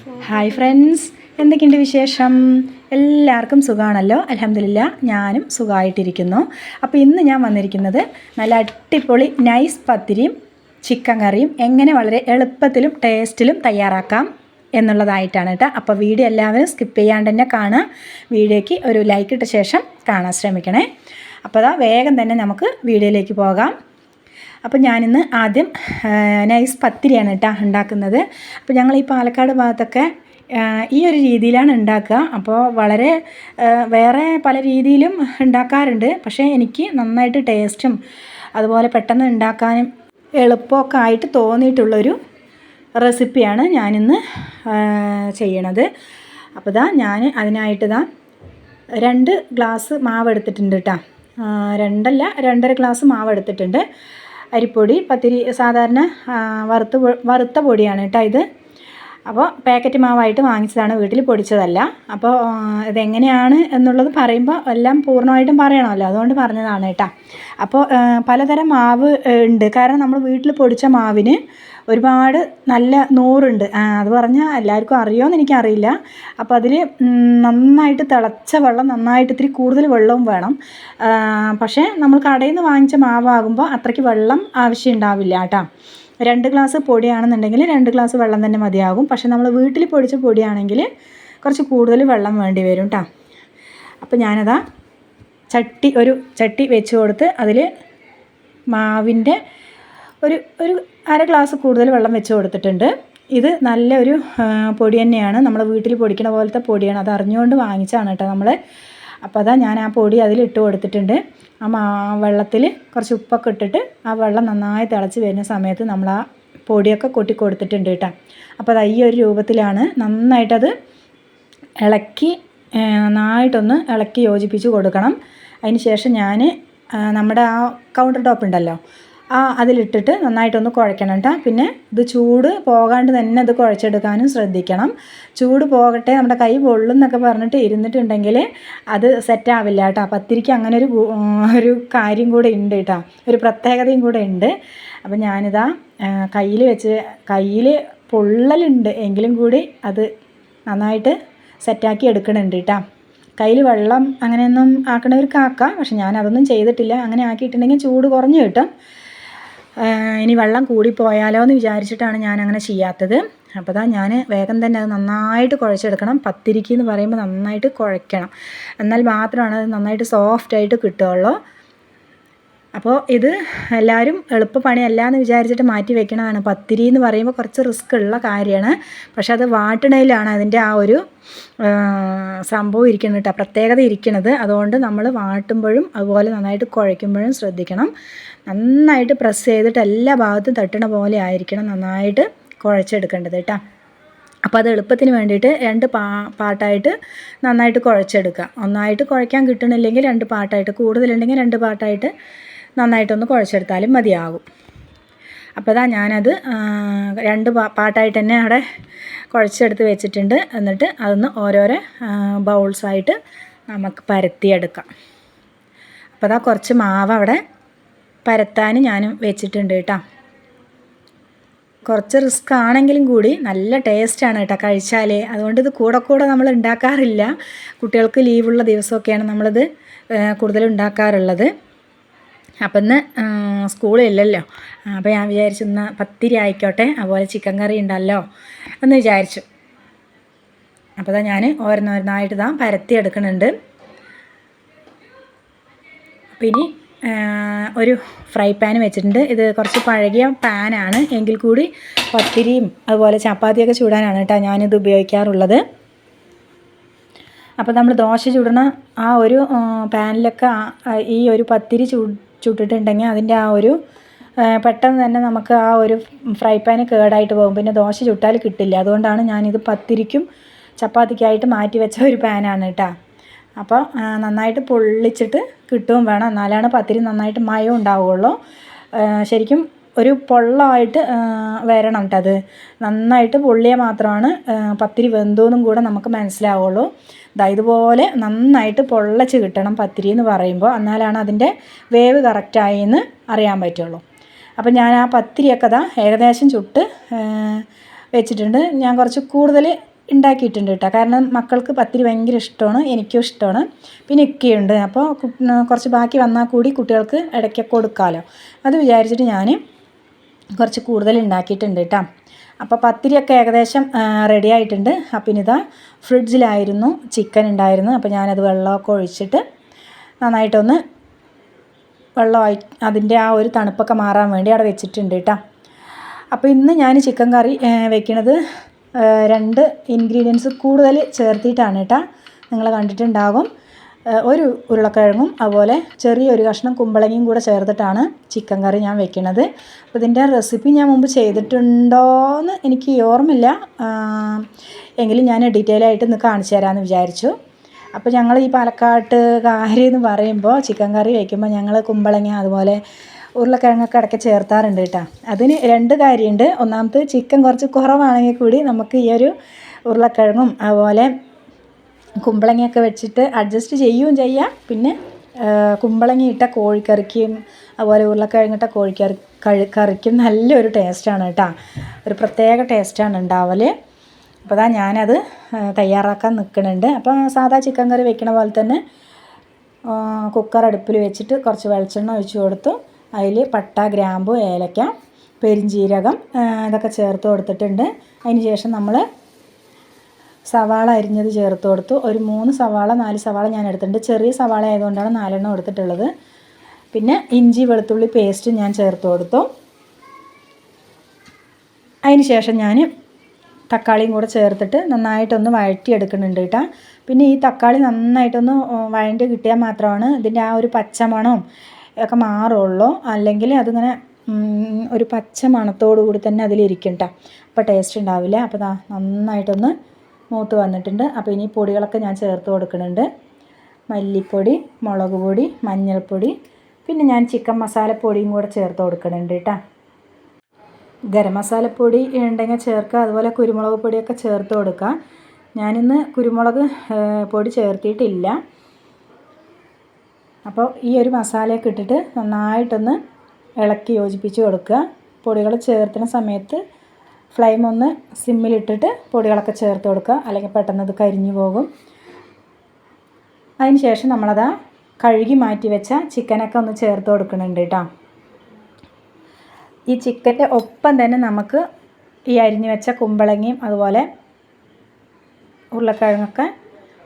Hi friends, എന്തൊക്കെയുണ്ട് വിശേഷം? എല്ലാവർക്കും സുഖമാണല്ലോ? അൽഹംദുലില്ലാ, ഞാനും സുഖമായിട്ടിരിക്കുന്നു. അപ്പോൾ ഇന്ന് ഞാൻ വന്നിരിക്കുന്നത് നല്ല അടിപൊളി നൈസ് പത്തിരിയും ചിക്കൻ കറിയും എങ്ങനെ വളരെ എളുപ്പത്തിലും ടേസ്റ്റിലും തയ്യാറാക്കാം എന്നുള്ളതായിട്ടാണ് കേട്ടോ. അപ്പോൾ വീഡിയോ എല്ലാവരും സ്കിപ്പ് ചെയ്യാണ്ട് തന്നെ കാണുക. വീഡിയോയ്ക്ക് ഒരു ലൈക്ക് ഇട്ട ശേഷം കാണാൻ ശ്രമിക്കണേ. അപ്പോൾ അതാ വേഗം തന്നെ നമുക്ക് വീഡിയോയിലേക്ക് പോകാം. അപ്പോൾ ഞാനിന്ന് ആദ്യം നൈസ് പത്തിരിയാണ് കേട്ടോ ഉണ്ടാക്കുന്നത്. അപ്പോൾ ഞങ്ങൾ ഈ പാലക്കാട് ഭാഗത്തൊക്കെ ഈ ഒരു രീതിയിലാണ് ഉണ്ടാക്കുക. അപ്പോൾ വളരെ വേറെ പല രീതിയിലും ഉണ്ടാക്കാറുണ്ട്. പക്ഷേ എനിക്ക് നന്നായിട്ട് ടേസ്റ്റും അതുപോലെ പെട്ടെന്ന് ഉണ്ടാക്കാനും എളുപ്പമൊക്കെ ആയിട്ട് തോന്നിയിട്ടുള്ളൊരു റെസിപ്പിയാണ് ഞാനിന്ന് ചെയ്യണത്. അപ്പോൾ ഞാൻ അതിനായിട്ട് 2 ഗ്ലാസ് മാവ് എടുത്തിട്ടുണ്ട് കേട്ടോ. 2.5 ഗ്ലാസ് മാവ് എടുത്തിട്ടുണ്ട്. അരിപ്പൊടി പത്തിരി സാധാരണ വറുത്ത പൊടിയാണ് കേട്ടോ ഇത്. അപ്പോൾ പാക്കറ്റ് മാവായിട്ട് വാങ്ങിച്ചതാണ്, വീട്ടിൽ പൊടിച്ചതല്ല. അപ്പോൾ ഇതെങ്ങനെയാണ് എന്നുള്ളത് പറയുമ്പോൾ എല്ലാം പൂർണ്ണമായിട്ടും പറയണമല്ലോ, അതുകൊണ്ട് പറഞ്ഞതാണ് കേട്ടോ. അപ്പോൾ പലതരം മാവ് ഉണ്ട്. കാരണം നമ്മൾ വീട്ടിൽ പൊടിച്ച മാവിന് ഒരുപാട് നല്ല നൂറുണ്ട്. അത് പറഞ്ഞാൽ എല്ലാവർക്കും അറിയുമോയെന്ന് എനിക്കറിയില്ല. അപ്പോൾ അതിൽ നന്നായിട്ട് തിളച്ച വെള്ളം, നന്നായിട്ട് ഇത്തിരി കൂടുതൽ വെള്ളവും വേണം. പക്ഷേ നമ്മൾ കടയിൽ നിന്ന് വാങ്ങിച്ച മാവാകുമ്പോൾ അത്രയ്ക്ക് വെള്ളം ആവശ്യം ഉണ്ടാവില്ല കേട്ടോ. 2 ഗ്ലാസ് പൊടിയാണെന്നുണ്ടെങ്കിൽ 2 ഗ്ലാസ് വെള്ളം തന്നെ മതിയാകും. പക്ഷേ നമ്മൾ വീട്ടിൽ പൊടിച്ച പൊടിയാണെങ്കിൽ കുറച്ച് കൂടുതൽ വെള്ളം വേണ്ടി വരും കേട്ടോ. അപ്പോൾ ഞാനതാ ഒരു ചട്ടി വെച്ച് കൊടുത്ത് അതിൽ മാവിൻ്റെ ഒരു 1/2 ഗ്ലാസ് കൂടുതൽ വെള്ളം വെച്ച് കൊടുത്തിട്ടുണ്ട്. ഇത് നല്ലൊരു പൊടി തന്നെയാണ്, നമ്മൾ വീട്ടിൽ പൊടിക്കണ പോലത്തെ പൊടിയാണ്. അത് അറിഞ്ഞുകൊണ്ട് വാങ്ങിച്ചാണ് കേട്ടോ നമ്മൾ. അപ്പോൾ അതാ ഞാൻ ആ പൊടി അതിലിട്ട് കൊടുത്തിട്ടുണ്ട്. വെള്ളത്തിൽ കുറച്ച് ഉപ്പൊക്കെ ഇട്ടിട്ട് ആ വെള്ളം നന്നായി തിളച്ച് വരുന്ന സമയത്ത് നമ്മൾ ആ പൊടിയൊക്കെ കൊട്ടി കൊടുത്തിട്ടുണ്ട് കേട്ടോ. അപ്പോൾ അത് ഈ ഒരു രൂപത്തിലാണ്. നന്നായിട്ടത് നന്നായിട്ടൊന്ന് ഇളക്കി യോജിപ്പിച്ച് കൊടുക്കണം. അതിന് ശേഷം ഞാൻ നമ്മുടെ ആ കൗണ്ടർ ടോപ്പ് ഉണ്ടല്ലോ, അതിലിട്ടിട്ട് നന്നായിട്ടൊന്ന് കുഴയ്ക്കണം കേട്ടോ. പിന്നെ ഇത് ചൂട് പോകാണ്ട് തന്നെ അത് കുഴച്ചെടുക്കാനും ശ്രദ്ധിക്കണം. ചൂട് പോകട്ടെ, നമ്മുടെ കൈ പൊള്ളുന്നൊക്കെ പറഞ്ഞിട്ട് ഇരുന്നിട്ടുണ്ടെങ്കിൽ അത് സെറ്റാവില്ല കേട്ടോ. പത്തിരിക്ക് അങ്ങനെ ഒരു കാര്യം കൂടെ ഉണ്ട് കേട്ടോ, ഒരു പ്രത്യേകതയും കൂടെ ഉണ്ട്. അപ്പം ഞാനിതാ കയ്യിൽ പൊള്ളലുണ്ട് എങ്കിലും കൂടി അത് നന്നായിട്ട് സെറ്റാക്കി എടുക്കണുണ്ട് കേട്ടോ. കയ്യിൽ വെള്ളം അങ്ങനെയൊന്നും ആക്കണവർക്ക് ആക്കാം, പക്ഷെ ഞാനതൊന്നും ചെയ്തിട്ടില്ല. അങ്ങനെ ആക്കിയിട്ടുണ്ടെങ്കിൽ ചൂട് കുറഞ്ഞ് കിട്ടും. ഇനി വെള്ളം കൂടിപ്പോയാലോ എന്ന് വിചാരിച്ചിട്ടാണ് ഞാൻ അങ്ങനെ ചെയ്യാത്തത്. അപ്പോൾ ഞാൻ വേഗം തന്നെ അത് നന്നായിട്ട് കുഴച്ചെടുക്കണം. പത്തിരിക്ക് എന്ന് പറയുമ്പോൾ നന്നായിട്ട് കുഴയ്ക്കണം, എന്നാൽ മാത്രമാണ് അത് നന്നായിട്ട് സോഫ്റ്റായിട്ട് കിട്ടുകയുള്ളൂ. അപ്പോൾ ഇത് എല്ലാവരും എളുപ്പപ്പണിയല്ല എന്ന് വിചാരിച്ചിട്ട് മാറ്റി വെക്കണതാണ്. പത്തിരി എന്ന് പറയുമ്പോൾ കുറച്ച് റിസ്ക് ഉള്ള കാര്യമാണ്. പക്ഷെ അത് വാട്ടണയിലാണ് അതിൻ്റെ ആ ഒരു സംഭവം ഇരിക്കുന്നത് കേട്ടോ, പ്രത്യേകത ഇരിക്കുന്നത്. അതുകൊണ്ട് നമ്മൾ വാട്ടുമ്പോഴും അതുപോലെ നന്നായിട്ട് കുഴയ്ക്കുമ്പോഴും ശ്രദ്ധിക്കണം. നന്നായിട്ട് പ്രസ് ചെയ്തിട്ട് എല്ലാ ഭാഗത്തും തട്ടണ പോലെ ആയിരിക്കണം നന്നായിട്ട് കുഴച്ചെടുക്കേണ്ടത് കേട്ടോ. അപ്പോൾ അത് എളുപ്പത്തിന് വേണ്ടിയിട്ട് 2 പാട്ടായിട്ട് നന്നായിട്ട് കുഴച്ചെടുക്കുക. ഒന്നായിട്ട് കുഴയ്ക്കാൻ കിട്ടണില്ലെങ്കിൽ 2 പാട്ടായിട്ട്, കൂടുതലുണ്ടെങ്കിൽ 2 പാട്ടായിട്ട് നന്നായിട്ടൊന്ന് കുഴച്ചെടുത്താലും മതിയാകും. അപ്പോൾ ഞാനത് 2 പാട്ടായിട്ട് തന്നെ അവിടെ കുഴച്ചെടുത്ത് വെച്ചിട്ടുണ്ട്. എന്നിട്ട് അതൊന്ന് ഓരോരോ ബൗൾസായിട്ട് നമുക്ക് പരത്തിയെടുക്കാം. അപ്പോൾ കുറച്ച് മാവ് അവിടെ പരത്താൻ ഞാൻ വെച്ചിട്ടുണ്ട് കേട്ടോ. കുറച്ച് റിസ്ക് ആണെങ്കിലും കൂടി നല്ല ടേസ്റ്റാണ് കേട്ടോ കഴിച്ചാൽ. അതുകൊണ്ട് ഇത് കൂടെ നമ്മൾ ഉണ്ടാക്കാറില്ല. കുട്ടികൾക്ക് ലീവുള്ള ദിവസമൊക്കെയാണ് നമ്മളിത് കൂടുതൽ ഉണ്ടാക്കാറുള്ളത്. അപ്പം ഇന്ന് സ്കൂളില്ലല്ലോ, അപ്പോൾ ഞാൻ വിചാരിച്ചു ഇന്ന് പത്തിരി ആയിക്കോട്ടെ, അതുപോലെ ചിക്കൻ കറി ഉണ്ടല്ലോ എന്ന് വിചാരിച്ചു. അപ്പോൾ ഞാൻ ഓരോന്നായിട്ട് പരത്തി എടുക്കുന്നുണ്ട്. അപ്പോൾ ഇനി ഒരു ഫ്രൈ പാൻ വെച്ചിട്ടുണ്ട്. ഇത് കുറച്ച് പഴകിയ പാനാണ്, എങ്കിൽ കൂടി പത്തിരിയും അതുപോലെ ചപ്പാത്തിയൊക്കെ ചൂടാനാണ് കേട്ടോ ഞാനിത് ഉപയോഗിക്കാറുള്ളത്. അപ്പോൾ നമ്മൾ ദോശ ചുടണ ആ ഒരു പാനിലൊക്കെ ഈ ഒരു പത്തിരി ചുട്ടിട്ടുണ്ടെങ്കിൽ അതിൻ്റെ ആ ഒരു പെട്ടെന്ന് തന്നെ നമുക്ക് ആ ഒരു ഫ്രൈ പാന് കേടായിട്ട് പോകും. പിന്നെ ദോശ ചുട്ടാൽ കിട്ടില്ല. അതുകൊണ്ടാണ് ഞാനിത് പത്തിരിക്കും ചപ്പാത്തിക്കായിട്ട് മാറ്റി വെച്ച ഒരു പാനാണ് കേട്ടോ. അപ്പോൾ നന്നായിട്ട് പൊള്ളിച്ചിട്ട് കിട്ടുകയും വേണം, എന്നാലാണ് പത്തിരി നന്നായിട്ട് മയം ഉണ്ടാവുകയുള്ളൂ. ശരിക്കും ഒരു പൊള്ളമായിട്ട് വരണം കേട്ടോ. അത് നന്നായിട്ട് പൊള്ളിയാൽ മാത്രമാണ് പത്തിരി വെന്തോന്നും കൂടെ നമുക്ക് മനസ്സിലാവുള്ളൂ. ഇതുപോലെ നന്നായിട്ട് പൊള്ളച്ച് കിട്ടണം പത്തിരി എന്ന് പറയുമ്പോൾ, എന്നാലാണ് അതിൻ്റെ വേവ് കറക്റ്റായി എന്ന് അറിയാൻ പറ്റുള്ളൂ. അപ്പം ഞാൻ ആ പത്തിരിയൊക്കെ ഏകദേശം ചുട്ട് വെച്ചിട്ടുണ്ട്. ഞാൻ കുറച്ച് കൂടുതൽ ഉണ്ടാക്കിയിട്ടുണ്ട് കേട്ടോ. കാരണം മക്കൾക്ക് പത്തിരി ഭയങ്കര ഇഷ്ടമാണ്, എനിക്കും ഇഷ്ടമാണ്, പിന്നെ ഇക്കയുണ്ട്. അപ്പോൾ കുറച്ച് ബാക്കി വന്നാൽ കൂടി കുട്ടികൾക്ക് ഇടയ്ക്കൊക്കെ കൊടുക്കാമല്ലോ, അത് വിചാരിച്ചിട്ട് ഞാൻ കുറച്ച് കൂടുതൽ ഉണ്ടാക്കിയിട്ടുണ്ട് കേട്ടോ. അപ്പോൾ പത്തിരിയൊക്കെ ഏകദേശം റെഡി ആയിട്ടുണ്ട്. അപ്പം ഇതാ ഫ്രിഡ്ജിലായിരുന്നു ചിക്കൻ ഉണ്ടായിരുന്നു. അപ്പോൾ ഞാനത് വെള്ളമൊക്കെ ഒഴിച്ചിട്ട് നന്നായിട്ടൊന്ന് വെള്ളമായി അതിൻ്റെ ആ ഒരു തണുപ്പൊക്കെ മാറാൻ വേണ്ടി അവിടെ വെച്ചിട്ടുണ്ട് കേട്ടോ. അപ്പോൾ ഇന്ന് ഞാൻ ചിക്കൻ കറി വെക്കണത് 2 ഇൻഗ്രീഡിയൻസ് കൂടുതൽ ചേർത്തിട്ടാണ് കേട്ടോ. നിങ്ങൾ കണ്ടിട്ടുണ്ടാകും. ഒരു ഉരുളക്കിഴങ്ങും അതുപോലെ ചെറിയൊരു കഷ്ണം കുമ്പളങ്ങയും കൂടെ ചേർത്തിട്ടാണ് ചിക്കൻ കറി ഞാൻ വെക്കുന്നത്. അപ്പോൾ ഇതിൻ്റെ റെസിപ്പി ഞാൻ മുമ്പ് ചെയ്തിട്ടുണ്ടോയെന്ന് എനിക്ക് ഓർമ്മയില്ല, എങ്കിലും ഞാൻ ഡീറ്റെയിൽ ആയിട്ട് ഇന്ന് കാണിച്ചു തരാമെന്ന് വിചാരിച്ചു. അപ്പോൾ ഞങ്ങൾ ഈ പാലക്കാട്ടുകാരി എന്ന് പറയുമ്പോൾ ചിക്കൻ കറി വയ്ക്കുമ്പോൾ ഞങ്ങൾ കുമ്പളങ്ങ അതുപോലെ ഉരുളക്കിഴങ്ങൊക്കെ ഇടയ്ക്ക് ചേർത്താറുണ്ട് കേട്ടോ. അതിന് 2 കാര്യമുണ്ട്. ഒന്നാമത് ചിക്കൻ കുറച്ച് കുറവാണെങ്കിൽ കൂടി നമുക്ക് ഈ ഒരു ഉരുളക്കിഴങ്ങും അതുപോലെ കുമ്പളങ്ങയൊക്കെ വെച്ചിട്ട് അഡ്ജസ്റ്റ് ചെയ്യുകയും ചെയ്യാം. പിന്നെ കുമ്പളങ്ങ ഇട്ട കോഴിക്കറിക്കും അതുപോലെ ഉരുളക്കിഴങ്ങിട്ട കറിക്കും നല്ലൊരു ടേസ്റ്റാണ് കേട്ടോ. ഒരു പ്രത്യേക ടേസ്റ്റാണ് ഉണ്ടാവൽ. അപ്പോൾ അതാ ഞാനത് തയ്യാറാക്കാൻ നിൽക്കുന്നുണ്ട്. അപ്പോൾ സാധാ ചിക്കൻ കറി വെക്കണ പോലെ തന്നെ കുക്കർ അടുപ്പിൽ വെച്ചിട്ട് കുറച്ച് വെളിച്ചെണ്ണ ഒഴിച്ച് കൊടുത്തു. അതിൽ പട്ട, ഗ്രാമ്പു, ഏലക്ക, പെരിഞ്ജീരകം ഇതൊക്കെ ചേർത്ത് കൊടുത്തിട്ടുണ്ട്. അതിന് ശേഷം നമ്മൾ സവാള അരിഞ്ഞത് ചേർത്ത് കൊടുത്തു. ഒരു 3 സവാള 4 സവാള ഞാൻ എടുത്തിട്ടുണ്ട്. ചെറിയ സവാള ആയതുകൊണ്ടാണ് 4 എണ്ണം എടുത്തിട്ടുള്ളത്. പിന്നെ ഇഞ്ചി വെളുത്തുള്ളി പേസ്റ്റ് ഞാൻ ചേർത്ത് കൊടുത്തു. അതിന് ശേഷം ഞാൻ തക്കാളിയും കൂടെ ചേർത്തിട്ട് നന്നായിട്ടൊന്ന് വഴറ്റിയെടുക്കുന്നുണ്ട് കേട്ടോ. പിന്നെ ഈ തക്കാളി നന്നായിട്ടൊന്ന് വഴറ്റി കിട്ടിയാൽ മാത്രമാണ് ഇതിൻ്റെ ആ ഒരു പച്ചമണവും ഒക്കെ മാറുള്ളൂ. അല്ലെങ്കിൽ അതിങ്ങനെ ഒരു പച്ച മണത്തോടു കൂടി തന്നെ അതിലിരിക്കും കേട്ടോ. അപ്പോൾ ടേസ്റ്റ് ഉണ്ടാവില്ല. അപ്പോൾ നന്നായിട്ടൊന്ന് മൂത്ത് വന്നിട്ടുണ്ട്. അപ്പോൾ ഇനി പൊടികളൊക്കെ ഞാൻ ചേർത്ത് കൊടുക്കുന്നുണ്ട്. മല്ലിപ്പൊടി, മുളക് പൊടി, മഞ്ഞൾപ്പൊടി, പിന്നെ ഞാൻ ചിക്കൻ മസാലപ്പൊടിയും കൂടെ ചേർത്ത് കൊടുക്കുന്നുണ്ട് കേട്ടോ. ഗരം മസാലപ്പൊടി ഉണ്ടെങ്കിൽ ചേർക്കുക, അതുപോലെ കുരുമുളക് പൊടിയൊക്കെ ചേർത്ത് കൊടുക്കുക. ഞാനിന്ന് കുരുമുളക് പൊടി ചേർത്തിയിട്ടില്ല. അപ്പോൾ ഈ ഒരു മസാലയൊക്കെ ഇട്ടിട്ട് നന്നായിട്ടൊന്ന് ഇളക്കി യോജിപ്പിച്ച് കൊടുക്കുക. പൊടികൾ ചേർത്തുന്ന സമയത്ത് ഫ്ലെയിം ഒന്ന് സിമ്മിലിട്ടിട്ട് പൊടികളൊക്കെ ചേർത്ത് കൊടുക്കുക, അല്ലെങ്കിൽ പെട്ടെന്ന് അത് കരിഞ്ഞു പോകും. അതിന് ശേഷം നമ്മളത് കഴുകി മാറ്റി വെച്ച ചിക്കനൊക്കെ ഒന്ന് ചേർത്ത് കൊടുക്കുന്നുണ്ട് കേട്ടോ. ഈ ചിക്കൻ്റെ ഒപ്പം തന്നെ നമുക്ക് ഈ അരിഞ്ഞു വെച്ച കുമ്പളങ്ങയും അതുപോലെ ഉരുളക്കിഴങ്ങൊക്കെ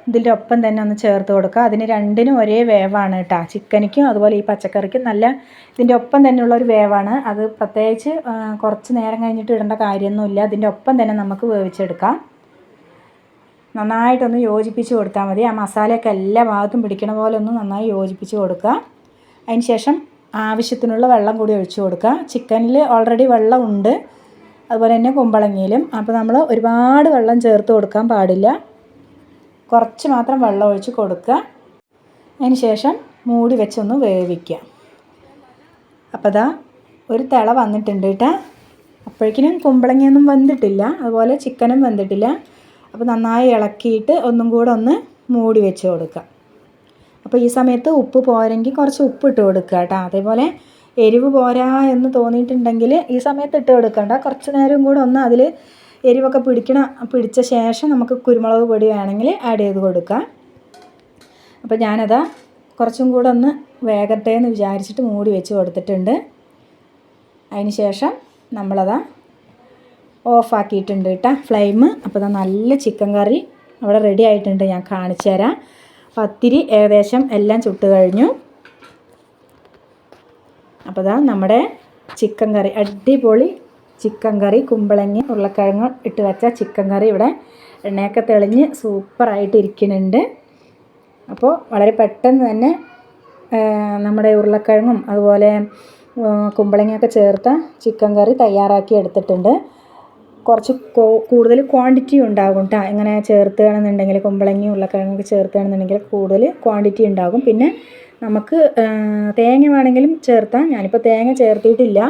ഇതിൻ്റെ ഒപ്പം തന്നെ ഒന്ന് ചേർത്ത് കൊടുക്കുക. അതിന് രണ്ടിനും ഒരേ വേവാണ് കേട്ടോ. ചിക്കനിക്കും അതുപോലെ ഈ പച്ചക്കറിക്കും നല്ല ഇതിൻ്റെ ഒപ്പം തന്നെയുള്ളൊരു വേവാണ്. അത് പ്രത്യേകിച്ച് കുറച്ച് നേരം കഴിഞ്ഞിട്ട് ഇടേണ്ട കാര്യമൊന്നുമില്ല. ഇതിൻ്റെ ഒപ്പം തന്നെ നമുക്ക് വേവിച്ചെടുക്കാം. നന്നായിട്ടൊന്ന് യോജിപ്പിച്ച് കൊടുത്താൽ മതി. ആ മസാലയൊക്കെ എല്ലാ ഭാഗത്തും പിടിക്കണ പോലെ ഒന്ന് നന്നായി യോജിപ്പിച്ച് കൊടുക്കുക. അതിന് ശേഷം ആവശ്യത്തിനുള്ള വെള്ളം കൂടി ഒഴിച്ച് കൊടുക്കുക. ചിക്കനിൽ ഓൾറെഡി വെള്ളം ഉണ്ട്, അതുപോലെ തന്നെ കുമ്പളങ്ങയിലും. അപ്പോൾ നമ്മൾ ഒരുപാട് വെള്ളം ചേർത്ത് കൊടുക്കാൻ പാടില്ല, കുറച്ച് മാത്രം വെള്ളം ഒഴിച്ച് കൊടുക്കുക. അതിന് ശേഷം മൂടി വെച്ചൊന്ന് വേവിക്കുക. അപ്പോൾ അതാ ഒരു തിള വന്നിട്ടുണ്ട് കേട്ടോ. അപ്പോഴേക്കിനും കുമ്പളങ്ങയൊന്നും വെന്തിട്ടില്ല, അതുപോലെ ചിക്കനും വെന്തിട്ടില്ല. അപ്പോൾ നന്നായി ഇളക്കിയിട്ട് ഒന്നും കൂടെ ഒന്ന് മൂടി വെച്ച് കൊടുക്കുക. അപ്പോൾ ഈ സമയത്ത് ഉപ്പ് പോരെങ്കിൽ കുറച്ച് ഉപ്പ് ഇട്ട് കൊടുക്കുക കേട്ടോ. അതേപോലെ എരിവ് പോരാ എന്ന് തോന്നിയിട്ടുണ്ടെങ്കിൽ ഈ സമയത്ത് ഇട്ട് കൊടുക്കണ്ട, കുറച്ച് നേരം കൂടെ ഒന്ന് അതിൽ എരിവൊക്കെ പിടിച്ച ശേഷം നമുക്ക് കുരുമുളക് പൊടി വേണമെങ്കിൽ ആഡ് ചെയ്ത് കൊടുക്കാം. അപ്പോൾ ഞാനതാ കുറച്ചും കൂടെ ഒന്ന് വേഗട്ടെ എന്ന് വിചാരിച്ചിട്ട് മൂടി വെച്ച് കൊടുത്തിട്ടുണ്ട്. അതിന് ശേഷം നമ്മളതാ ഓഫാക്കിയിട്ടുണ്ട് കേട്ടോ ഫ്ലെയിം. അപ്പോൾ അതാ നല്ല ചിക്കൻ കറി അവിടെ റെഡി ആയിട്ടുണ്ട്. ഞാൻ കാണിച്ചു തരാം. പത്തിരി ഏകദേശം എല്ലാം ചുട്ട് കഴിഞ്ഞു. അപ്പോൾ അതാ നമ്മുടെ ചിക്കൻ കറി, അടിപൊളി ചിക്കൻ കറി, കുമ്പളങ്ങ ഉരുളക്കിഴങ്ങ് ഇട്ട് വെച്ച ചിക്കൻ കറി ഇവിടെ എണ്ണയൊക്കെ തെളിഞ്ഞ് സൂപ്പറായിട്ട് ഇരിക്കുന്നുണ്ട്. അപ്പോൾ വളരെ പെട്ടെന്ന് തന്നെ നമ്മുടെ ഉരുളക്കിഴങ്ങും അതുപോലെ കുമ്പളങ്ങയൊക്കെ ചേർത്ത ചിക്കൻ കറി തയ്യാറാക്കി എടുത്തിട്ടുണ്ട്. കുറച്ച് കൂടുതൽ ക്വാണ്ടിറ്റി ഉണ്ടാകും കേട്ടോ. ഇങ്ങനെ ചേർത്തുകയാണെന്നുണ്ടെങ്കിൽ കുമ്പളങ്ങയും ഉരുളക്കിഴങ്ങൊക്കെ ചേർത്തുകയാണെന്നുണ്ടെങ്കിൽ കൂടുതൽ ക്വാണ്ടിറ്റി ഉണ്ടാകും. പിന്നെ നമുക്ക് തേങ്ങ വേണമെങ്കിലും ചേർത്താം. ഞാനിപ്പോൾ തേങ്ങ ചേർത്തിയിട്ടില്ല.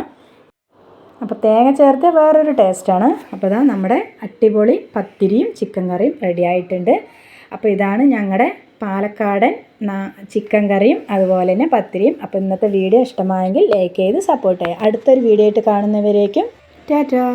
അപ്പോൾ തേങ്ങ ചേർത്ത് വേറൊരു ടേസ്റ്റാണ്. അപ്പോൾ ഇതാ നമ്മുടെ അടിപൊളി പത്തിരിയും ചിക്കൻ കറിയും റെഡി ആയിട്ടുണ്ട്. അപ്പോൾ ഇതാണ് ഞങ്ങളുടെ പാലക്കാടൻ ചിക്കൻ കറിയും അതുപോലെ തന്നെ പത്തിരിയും. അപ്പോൾ ഇന്നത്തെ വീഡിയോ ഇഷ്ടമായെങ്കിൽ ലൈക്ക് ചെയ്ത് സപ്പോർട്ട് ചെയ്യുക. അടുത്തൊരു വീഡിയോ ആയിട്ട് കാണുന്നവരേക്കും ടാറ്റാ.